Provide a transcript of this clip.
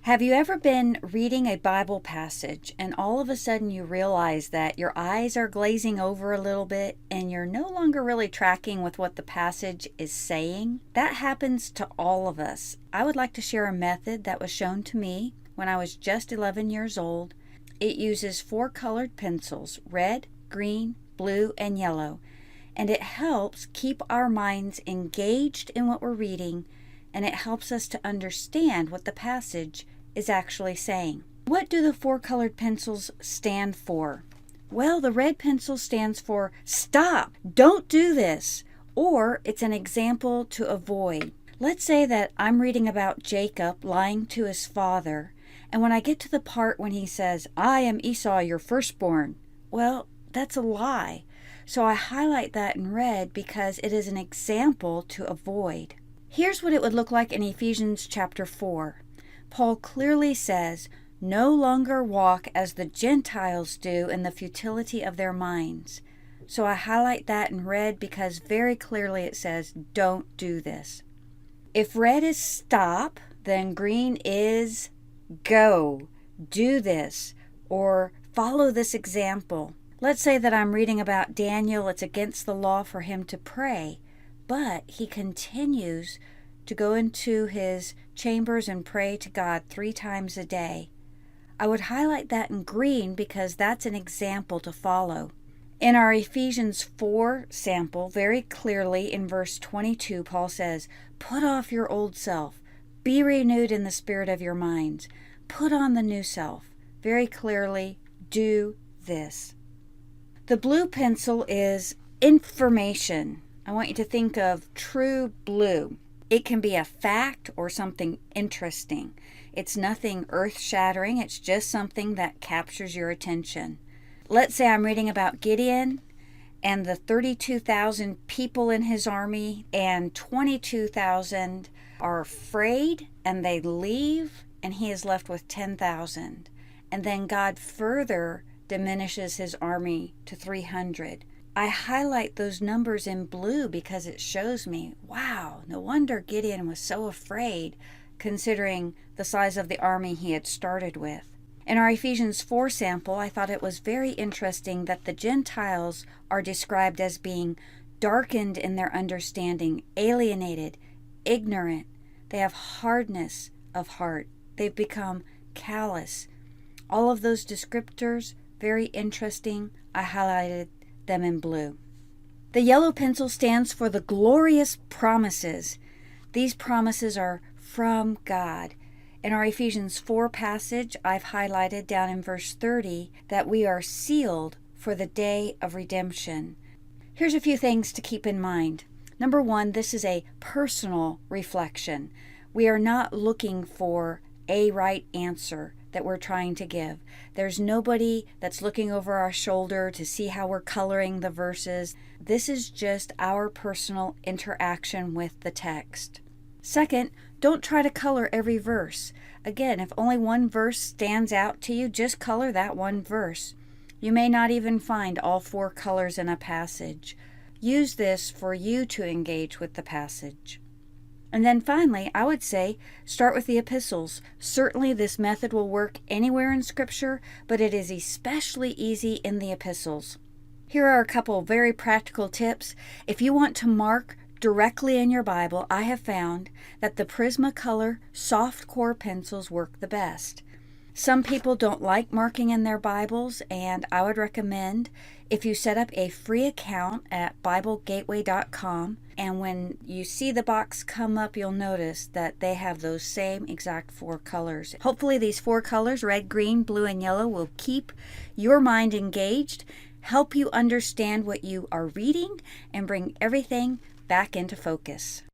Have you ever been reading a Bible passage and all of a sudden you realize that your eyes are glazing over a little bit and you're no longer really tracking with what the passage is saying? That happens to all of us. I would like to share a method that was shown to me when I was just 11 years old. It uses 4 colored pencils: red, green, blue, and yellow. And it helps keep our minds engaged in what we're reading, and it helps us to understand what the passage is actually saying. What do the 4 colored pencils stand for? Well, the red pencil stands for stop, don't do this, or it's an example to avoid. Let's say that I'm reading about Jacob lying to his father, and when I get to the part when he says, "I am Esau, your firstborn," well, that's a lie. So I highlight that in red because it is an example to avoid. Here's what it would look like in Ephesians chapter 4. Paul clearly says, "No longer walk as the Gentiles do in the futility of their minds." So I highlight that in red because very clearly it says, don't do this. If red is stop, then green is go, do this, or follow this example. Let's say that I'm reading about Daniel. It's against the law for him to pray, but he continues to go into his chambers and pray to God 3 times a day. I would highlight that in green because that's an example to follow. In our Ephesians 4 sample, very clearly in verse 22, Paul says, "Put off your old self, be renewed in the spirit of your minds, put on the new self." Very clearly, do this. The blue pencil is information. I want you to think of true blue. It can be a fact or something interesting. It's nothing earth-shattering. It's just something that captures your attention. Let's say I'm reading about Gideon and the 32,000 people in his army, and 22,000 are afraid and they leave, and he is left with 10,000. And then God further diminishes his army to 300. I highlight those numbers in blue because it shows me, wow, no wonder Gideon was so afraid considering the size of the army he had started with. In our Ephesians 4 sample, I thought it was very interesting that the Gentiles are described as being darkened in their understanding, alienated, ignorant. They have hardness of heart. They've become callous. All of those descriptors, very interesting. I highlighted them in blue. The yellow pencil stands for the glorious promises. These promises are from God. In our Ephesians 4 passage, I've highlighted down in verse 30 that we are sealed for the day of redemption. Here's a few things to keep in mind. Number 1, this is a personal reflection. We are not looking for a right answer that we're trying to give. There's nobody that's looking over our shoulder to see how we're coloring the verses. This is just our personal interaction with the text. Second, don't try to color every verse. Again, if only one verse stands out to you, just color that one verse. You may not even find all 4 colors in a passage. Use this for you to engage with the passage. And then finally, I would say start with the epistles. Certainly this method will work anywhere in Scripture, but it is especially easy in the epistles. Here are a couple very practical tips. If you want to mark directly in your Bible, I have found that the Prismacolor soft core pencils work the best. Some people don't like marking in their Bibles, and I would recommend if you set up a free account at BibleGateway.com, and when you see the box come up, you'll notice that they have those same exact 4 colors. Hopefully these 4 colors, red, green, blue, and yellow, will keep your mind engaged, help you understand what you are reading, and bring everything back into focus.